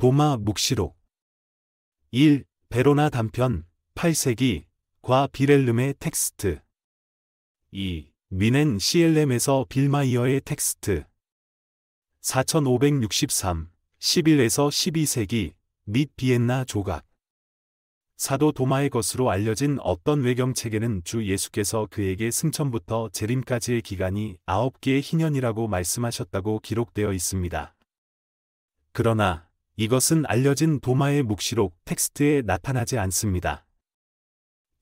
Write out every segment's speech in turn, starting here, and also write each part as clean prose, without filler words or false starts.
도마 묵시록 1. 베로나 단편 8세기 과 비렐름의 텍스트 2. 미넨 CLM에서 빌마이어의 텍스트 4563, 11에서 12세기 및 비엔나 조각 사도 도마의 것으로 알려진 어떤 외경책에는 주 예수께서 그에게 승천부터 재림까지의 기간이 9개의 희년이라고 말씀하셨다고 기록되어 있습니다. 그러나 이것은 알려진 도마의 묵시록 텍스트에 나타나지 않습니다.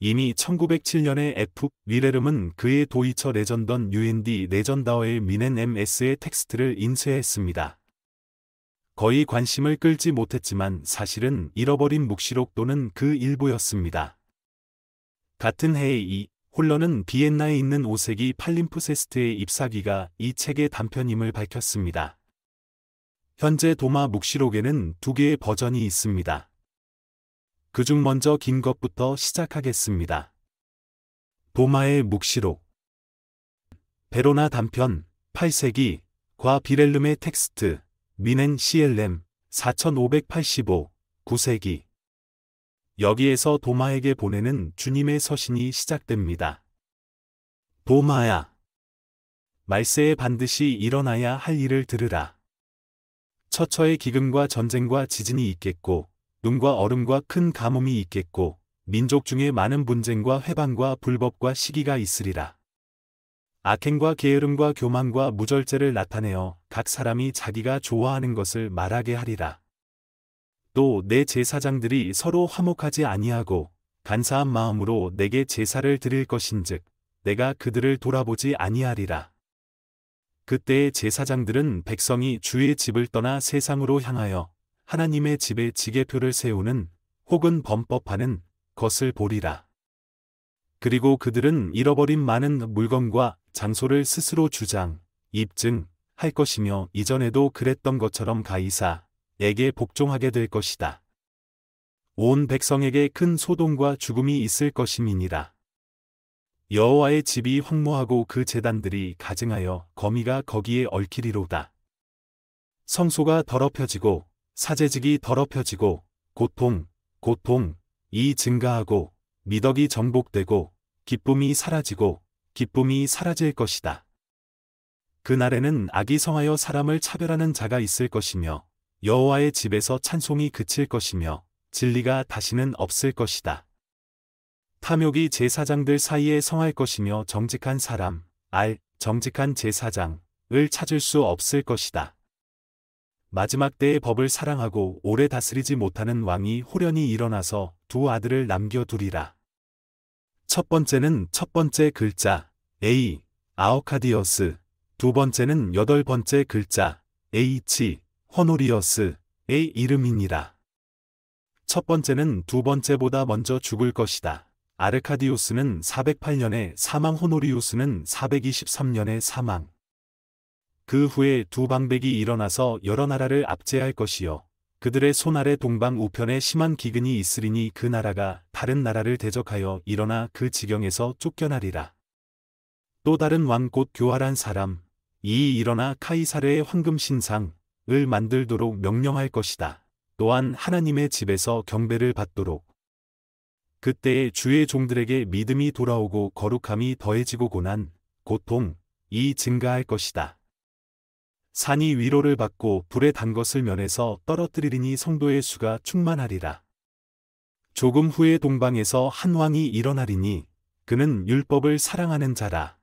이미 1907년에 F. 위레름은 그의 도이처 레전던 UND 레전다어의 미넨 MS의 텍스트를 인쇄했습니다. 거의 관심을 끌지 못했지만 사실은 잃어버린 묵시록 또는 그 일부였습니다. 같은 해에 이 홀러는 비엔나에 있는 5세기 팔림프세스트의 잎사귀가 이 책의 단편임을 밝혔습니다. 현재 도마 묵시록에는 2개의 버전이 있습니다. 그중 먼저 긴 것부터 시작하겠습니다. 도마의 묵시록 베로나 단편 8세기 과 비렐름의 텍스트 미넨 CLM 4585 9세기 여기에서 도마에게 보내는 주님의 서신이 시작됩니다. 도마야, 말세에 반드시 일어나야 할 일을 들으라. 처처의 기근과 전쟁과 지진이 있겠고 눈과 얼음과 큰 가뭄이 있겠고 민족 중에 많은 분쟁과 회방과 불법과 시기가 있으리라. 악행과 게으름과 교만과 무절제를 나타내어 각 사람이 자기가 좋아하는 것을 말하게 하리라. 또 내 제사장들이 서로 화목하지 아니하고 간사한 마음으로 내게 제사를 드릴 것인즉 내가 그들을 돌아보지 아니하리라. 그때의 제사장들은 백성이 주의 집을 떠나 세상으로 향하여 하나님의 집에 지계표를 세우는 혹은 범법하는 것을 보리라. 그리고 그들은 잃어버린 많은 물건과 장소를 스스로 주장, 입증할 것이며 이전에도 그랬던 것처럼 가이사에게 복종하게 될 것이다. 온 백성에게 큰 소동과 죽음이 있을 것임이니라. 여호와의 집이 황무하고 그 제단들이 가증하여 거미가 거기에 얽히리로다. 성소가 더럽혀지고 사제직이 더럽혀지고 고통이 증가하고 미덕이 정복되고 기쁨이 사라지고 기쁨이 사라질 것이다. 그날에는 악이 성하여 사람을 차별하는 자가 있을 것이며 여호와의 집에서 찬송이 그칠 것이며 진리가 다시는 없을 것이다. 탐욕이 제사장들 사이에 성할 것이며 정직한 사람, 정직한 제사장을 찾을 수 없을 것이다. 마지막 때의 법을 사랑하고 오래 다스리지 못하는 왕이 호련히 일어나서 2 아들을 남겨두리라. 첫 번째는 첫 번째 글자 A. 아오카디어스, 2번째는 8번째 글자 H. 호노리어스의 이름이니라. 첫 번째는 2번째보다 먼저 죽을 것이다. 아르카디우스는 408년에 사망, 호노리우스는 423년에 사망. 그 후에 2 방백이 일어나서 여러 나라를 압제할 것이요 그들의 손 아래 동방 우편에 심한 기근이 있으리니 그 나라가 다른 나라를 대적하여 일어나 그 지경에서 쫓겨나리라. 또 다른 왕 곧 교활한 사람 이 일어나 카이사르의 황금 신상을 만들도록 명령할 것이다. 또한 하나님의 집에서 경배를 받도록. 그때에 주의 종들에게 믿음이 돌아오고 거룩함이 더해지고 고난, 고통이 증가할 것이다. 산이 위로를 받고 불에 단 것을 면에서 떨어뜨리리니 성도의 수가 충만하리라. 조금 후에 동방에서 한 왕이 일어나리니 그는 율법을 사랑하는 자라.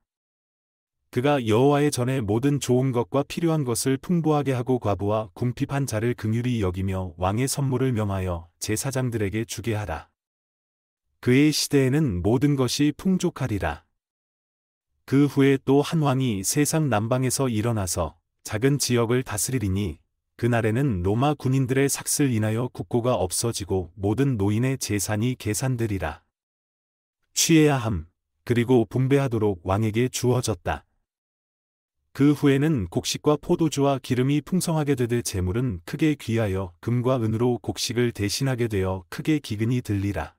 그가 여호와의 전에 모든 좋은 것과 필요한 것을 풍부하게 하고 과부와 궁핍한 자를 긍휼히 여기며 왕의 선물을 명하여 제사장들에게 주게 하라. 그의 시대에는 모든 것이 풍족하리라. 그 후에 또 한 왕이 세상 남방에서 일어나서 작은 지역을 다스리리니 그날에는 로마 군인들의 삭슬 인하여 국고가 없어지고 모든 노인의 재산이 계산되리라. 취해야 함, 그리고 분배하도록 왕에게 주어졌다. 그 후에는 곡식과 포도주와 기름이 풍성하게 되되 재물은 크게 귀하여 금과 은으로 곡식을 대신하게 되어 크게 기근이 들리라.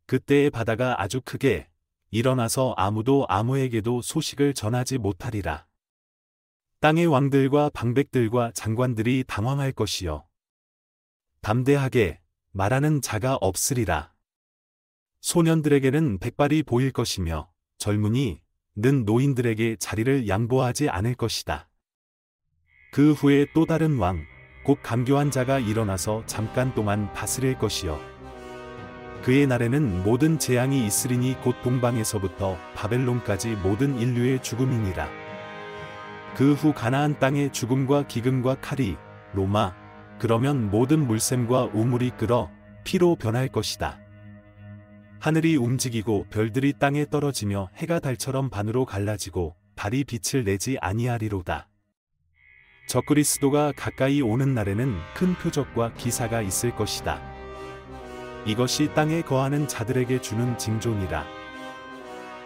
그때의 바다가 아주 크게 일어나서 아무도 아무에게도 소식을 전하지 못하리라. 땅의 왕들과 방백들과 장관들이 당황할 것이요 담대하게 말하는 자가 없으리라. 소년들에게는 백발이 보일 것이며 젊은이 는 노인들에게 자리를 양보하지 않을 것이다. 그 후에 또 다른 왕, 곧 강교한 자가 일어나서 잠깐 동안 다스릴 것이요. 그의 날에는 모든 재앙이 있으리니 곧 동방에서부터 바벨론까지 모든 인류의 죽음이니라. 그 후 가나안 땅의 죽음과 기근과 칼이 로마, 그러면 모든 물샘과 우물이 끓어 피로 변할 것이다. 하늘이 움직이고 별들이 땅에 떨어지며 해가 달처럼 반으로 갈라지고 달이 빛을 내지 아니하리로다. 적그리스도가 가까이 오는 날에는 큰 표적과 기사가 있을 것이다. 이것이 땅에 거하는 자들에게 주는 징조니라.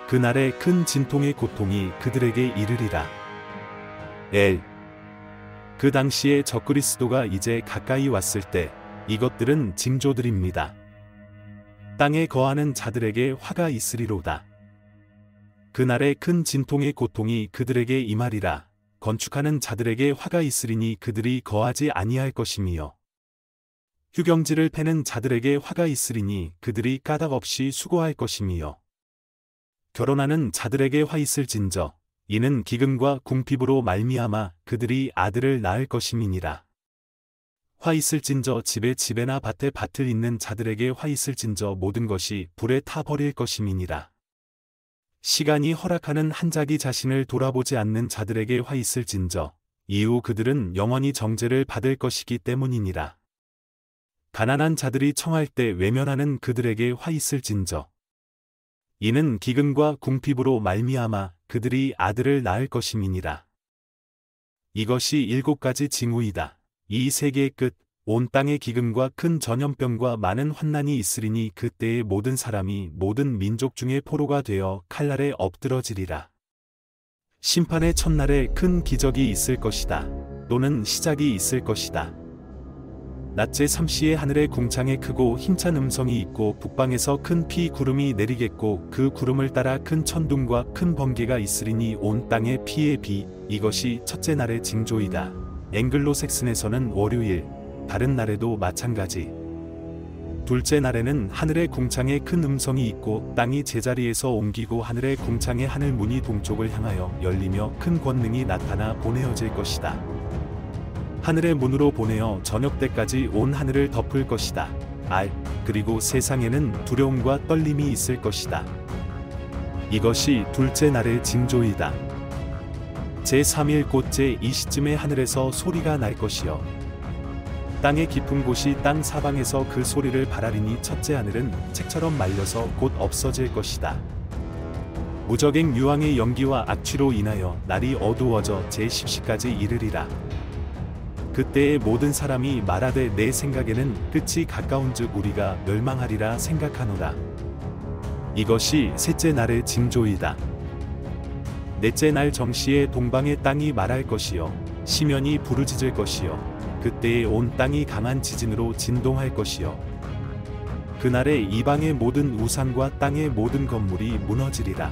그날에 큰 진통의 고통이 그들에게 이르리라. 그 당시에 적그리스도가 이제 가까이 왔을 때 이것들은 징조들입니다. 땅에 거하는 자들에게 화가 있으리로다. 그날에 큰 진통의 고통이 그들에게 임하리라. 건축하는 자들에게 화가 있으리니 그들이 거하지 아니할 것이며 휴경지를 패는 자들에게 화가 있으리니 그들이 까닭없이 수고할 것이며 결혼하는 자들에게 화 있을진저 이는 기근과 궁핍으로 말미암아 그들이 아들을 낳을 것임이니라. 화 있을진저 집에나 밭에 밭을 잇는 자들에게 화 있을진저 모든 것이 불에 타 버릴 것임이니라. 시간이 허락하는 한 자기 자신을 돌아보지 않는 자들에게 화 있을진저 이후 그들은 영원히 정죄를 받을 것이기 때문이니라. 가난한 자들이 청할 때 외면하는 그들에게 화 있을진저 이는 기근과 궁핍으로 말미암아 그들이 아들을 낳을 것임이니라. 이것이 7가지 징후이다. 이 세계의 끝, 온 땅의 기근과 큰 전염병과 많은 환난이 있으리니 그때의 모든 사람이 모든 민족 중에 포로가 되어 칼날에 엎드러지리라. 심판의 첫날에 큰 기적이 있을 것이다. 또는 시작이 있을 것이다. 낮제 3시에 하늘에 궁창에 크고 힘찬 음성이 있고 북방에서 큰 피 구름이 내리겠고 그 구름을 따라 큰 천둥과 큰 번개가 있으리니 온 땅에 피의 비. 이것이 첫째 날의 징조이다. 앵글로색슨에서는 월요일, 다른 날에도 마찬가지. 둘째 날에는 하늘의 궁창에 큰 음성이 있고 땅이 제자리에서 옮기고 하늘의 궁창의 하늘 문이 동쪽을 향하여 열리며 큰 권능이 나타나 보내어질 것이다. 하늘의 문으로 보내어 저녁 때까지 온 하늘을 덮을 것이다. 그리고 세상에는 두려움과 떨림이 있을 것이다. 이것이 둘째 날의 징조이다. 제3일 곧 제2시쯤에 하늘에서 소리가 날 것이요. 땅의 깊은 곳이 땅 사방에서 그 소리를 바라리니 첫째 하늘은 책처럼 말려서 곧 없어질 것이다. 무적행 유황의 연기와 악취로 인하여 날이 어두워져 제10시까지 이르리라. 그때의 모든 사람이 말하되 내 생각에는 끝이 가까운즉 우리가 멸망하리라 생각하노라. 이것이 셋째 날의 징조이다. 넷째 날 정시에 동방의 땅이 말할 것이요 시면이 부르짖을 것이요 그때에 온 땅이 강한 지진으로 진동할 것이요 그날에 이방의 모든 우상과 땅의 모든 건물이 무너지리라.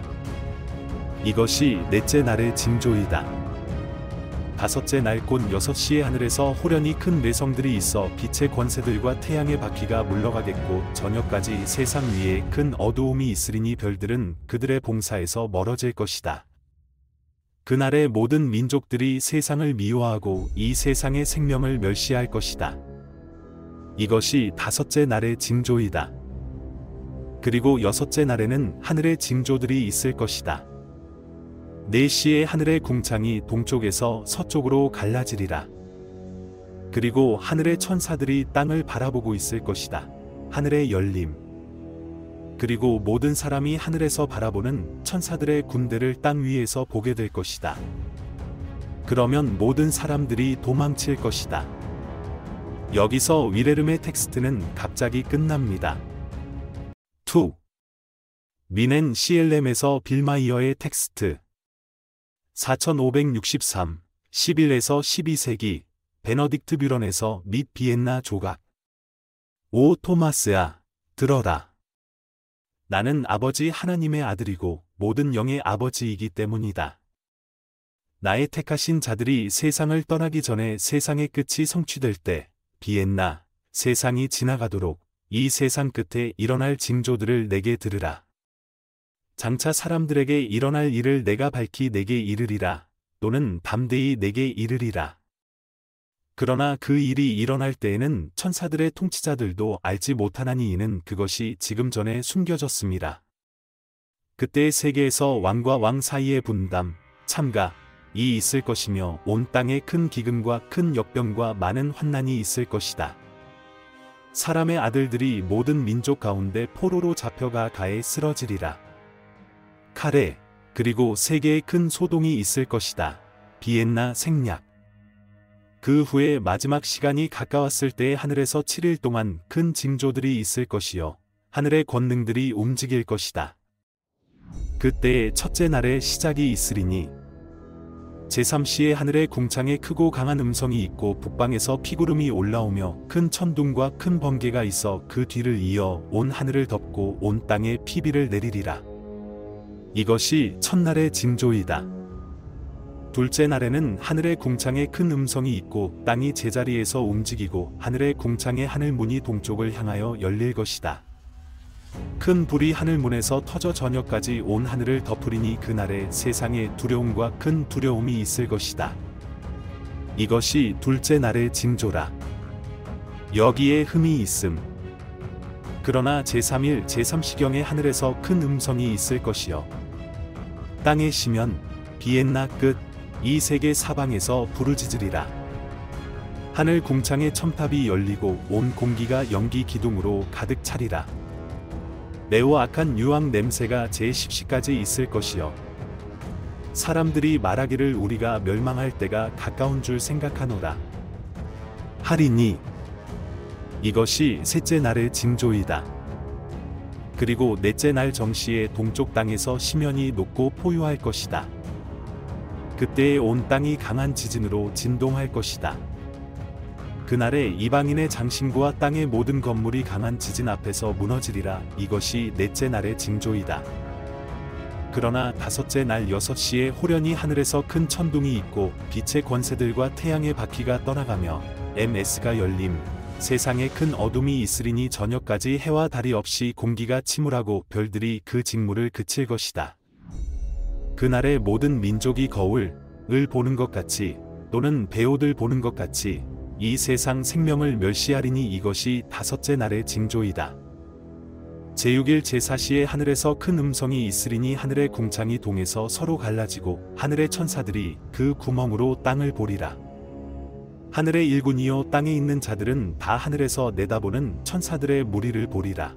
이것이 넷째 날의 징조이다. 다섯째 날 곧 6시에 하늘에서 호련히 큰 내성들이 있어 빛의 권세들과 태양의 바퀴가 물러가겠고 저녁까지 세상 위에 큰 어두움이 있으리니 별들은 그들의 봉사에서 멀어질 것이다. 그날에 모든 민족들이 세상을 미워하고 이 세상의 생명을 멸시할 것이다. 이것이 다섯째 날의 징조이다. 그리고 여섯째 날에는 하늘의 징조들이 있을 것이다. 4시에 하늘의 궁창이 동쪽에서 서쪽으로 갈라지리라. 그리고 하늘의 천사들이 땅을 바라보고 있을 것이다. 하늘의 열림. 그리고 모든 사람이 하늘에서 바라보는 천사들의 군대를 땅 위에서 보게 될 것이다. 그러면 모든 사람들이 도망칠 것이다. 여기서 위레름의 텍스트는 갑자기 끝납니다. 2. 미넨 CLM에서 빌마이어의 텍스트 4563, 11에서 12세기, 베너딕트 뷰런에서 및 비엔나 조각. 오 토마스야, 들어라. 나는 아버지 하나님의 아들이고 모든 영의 아버지이기 때문이다. 나의 택하신 자들이 세상을 떠나기 전에 세상의 끝이 성취될 때, 비엔나, 세상이 지나가도록 이 세상 끝에 일어날 징조들을 내게 들으라. 장차 사람들에게 일어날 일을 내가 밝히 내게 이르리라. 또는 담대히 내게 이르리라. 그러나 그 일이 일어날 때에는 천사들의 통치자들도 알지 못하나니 이는 그것이 지금 전에 숨겨졌습니다. 그때 세계에서 왕과 왕 사이의 분담, 참가, 이 있을 것이며 온 땅에 큰 기근과 큰 역병과 많은 환난이 있을 것이다. 사람의 아들들이 모든 민족 가운데 포로로 잡혀가 가에 쓰러지리라. 칼에 그리고 세계에 큰 소동이 있을 것이다. 비엔나 생략. 그 후에 마지막 시간이 가까웠을 때에 하늘에서 7일 동안 큰 징조들이 있을 것이요 하늘의 권능들이 움직일 것이다. 그때의 첫째 날의 시작이 있으리니 제3시에 하늘의 궁창에 크고 강한 음성이 있고 북방에서 피구름이 올라오며 큰 천둥과 큰 번개가 있어 그 뒤를 이어 온 하늘을 덮고 온 땅에 피비를 내리리라. 이것이 첫날의 징조이다. 둘째 날에는 하늘의 궁창에 큰 음성이 있고 땅이 제자리에서 움직이고 하늘의 궁창의 하늘문이 동쪽을 향하여 열릴 것이다. 큰 불이 하늘문에서 터져 저녁까지 온 하늘을 덮으리니 그날에 세상에 두려움과 큰 두려움이 있을 것이다. 이것이 둘째 날의 징조라. 여기에 흠이 있음. 그러나 제3일 제3시경에 하늘에서 큰 음성이 있을 것이요 땅에 시면 비엔나 끝 이 세계 사방에서 부르짖으리라. 하늘 궁창의 첨탑이 열리고 온 공기가 연기 기둥으로 가득 차리라. 매우 악한 유황 냄새가 제10시까지 있을 것이요 사람들이 말하기를 우리가 멸망할 때가 가까운 줄 생각하노라 하리니 이것이 셋째 날의 징조이다. 그리고 넷째 날 정시에 동쪽 땅에서 시면이 녹고 포효할 것이다. 그때에 온 땅이 강한 지진으로 진동할 것이다. 그날에 이방인의 장신구와 땅의 모든 건물이 강한 지진 앞에서 무너지리라. 이것이 넷째 날의 징조이다. 그러나 다섯째 날 6시에 호련히 하늘에서 큰 천둥이 있고 빛의 권세들과 태양의 바퀴가 떠나가며 MS가 열림 세상에 큰 어둠이 있으리니 저녁까지 해와 달이 없이 공기가 침울하고 별들이 그 직무를 그칠 것이다. 그날에 모든 민족이 거울을 보는 것 같이 또는 배옷을 보는 것 같이 이 세상 생명을 멸시하리니 이것이 다섯째 날의 징조이다. 제6일 제4시에 하늘에서 큰 음성이 있으리니 하늘의 궁창이 동에서 서로 갈라지고 하늘의 천사들이 그 구멍으로 땅을 보리라. 하늘의 일군이요 땅에 있는 자들은 다 하늘에서 내다보는 천사들의 무리를 보리라.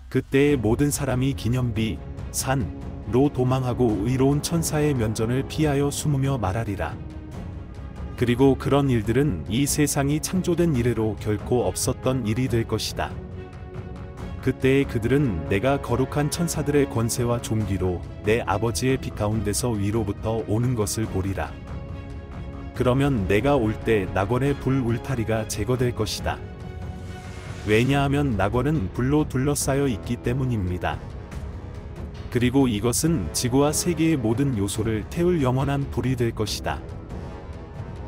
그때의 모든 사람이 기념비 산로 도망하고 의로운 천사의 면전을 피하여 숨으며 말하리라. 그리고 그런 일들은 이 세상이 창조된 이래로 결코 없었던 일이 될 것이다. 그때에 그들은 내가 거룩한 천사들의 권세와 존귀로 내 아버지의 빛 가운데서 위로부터 오는 것을 보리라. 그러면 내가 올 때 낙원의 불 울타리가 제거될 것이다. 왜냐하면 낙원은 불로 둘러싸여 있기 때문입니다. 그리고 이것은 지구와 세계의 모든 요소를 태울 영원한 불이 될 것이다.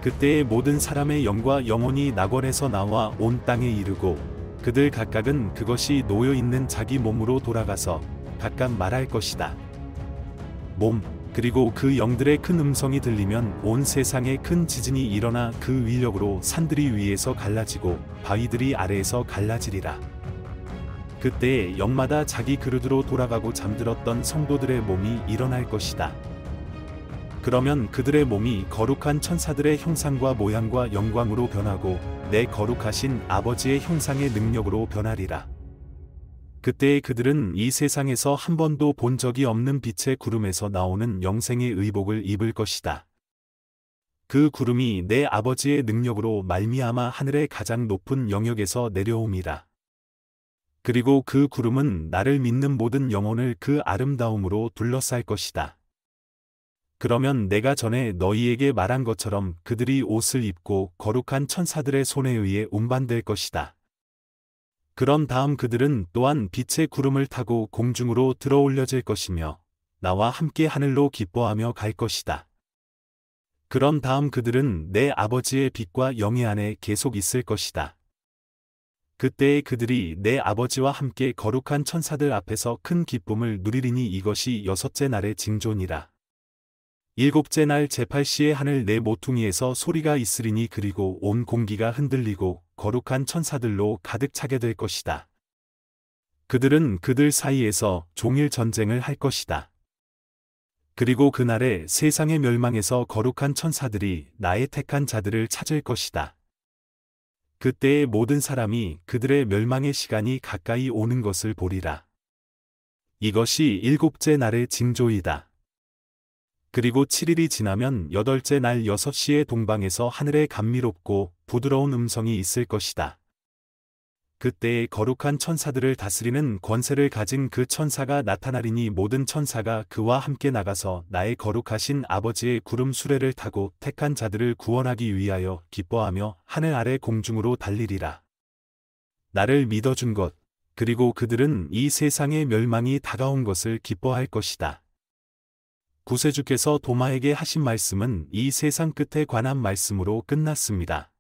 그때의 모든 사람의 영과 영혼이 낙원에서 나와 온 땅에 이르고 그들 각각은 그것이 놓여 있는 자기 몸으로 돌아가서 각각 말할 것이다. 몸 그리고 그 영들의 큰 음성이 들리면 온 세상에 큰 지진이 일어나 그 위력으로 산들이 위에서 갈라지고 바위들이 아래에서 갈라지리라. 그때에 영마다 자기 그릇으로 돌아가고 잠들었던 성도들의 몸이 일어날 것이다. 그러면 그들의 몸이 거룩한 천사들의 형상과 모양과 영광으로 변하고 내 거룩하신 아버지의 형상의 능력으로 변하리라. 그때에 그들은 이 세상에서 한 번도 본 적이 없는 빛의 구름에서 나오는 영생의 의복을 입을 것이다. 그 구름이 내 아버지의 능력으로 말미암아 하늘의 가장 높은 영역에서 내려옴이라. 그리고 그 구름은 나를 믿는 모든 영혼을 그 아름다움으로 둘러쌀 것이다. 그러면 내가 전에 너희에게 말한 것처럼 그들이 옷을 입고 거룩한 천사들의 손에 의해 운반될 것이다. 그런 다음 그들은 또한 빛의 구름을 타고 공중으로 들어올려질 것이며 나와 함께 하늘로 기뻐하며 갈 것이다. 그런 다음 그들은 내 아버지의 빛과 영예 안에 계속 있을 것이다. 그때에 그들이 내 아버지와 함께 거룩한 천사들 앞에서 큰 기쁨을 누리리니 이것이 여섯째 날의 징조니라. 일곱째 날 제8시에 하늘 내 모퉁이에서 소리가 있으리니 그리고 온 공기가 흔들리고 거룩한 천사들로 가득 차게 될 것이다. 그들은 그들 사이에서 종일 전쟁을 할 것이다. 그리고 그날에 세상의 멸망에서 거룩한 천사들이 나의 택한 자들을 찾을 것이다. 그때의 모든 사람이 그들의 멸망의 시간이 가까이 오는 것을 보리라. 이것이 일곱째 날의 징조이다. 그리고 7일이 지나면 여덟째 날 6시에 동방에서 하늘에 감미롭고 부드러운 음성이 있을 것이다. 그때에 거룩한 천사들을 다스리는 권세를 가진 그 천사가 나타나리니 모든 천사가 그와 함께 나가서 나의 거룩하신 아버지의 구름 수레를 타고 택한 자들을 구원하기 위하여 기뻐하며 하늘 아래 공중으로 달리리라. 나를 믿어준 것, 그리고 그들은 이 세상의 멸망이 다가온 것을 기뻐할 것이다. 구세주께서 도마에게 하신 말씀은 이 세상 끝에 관한 말씀으로 끝났습니다.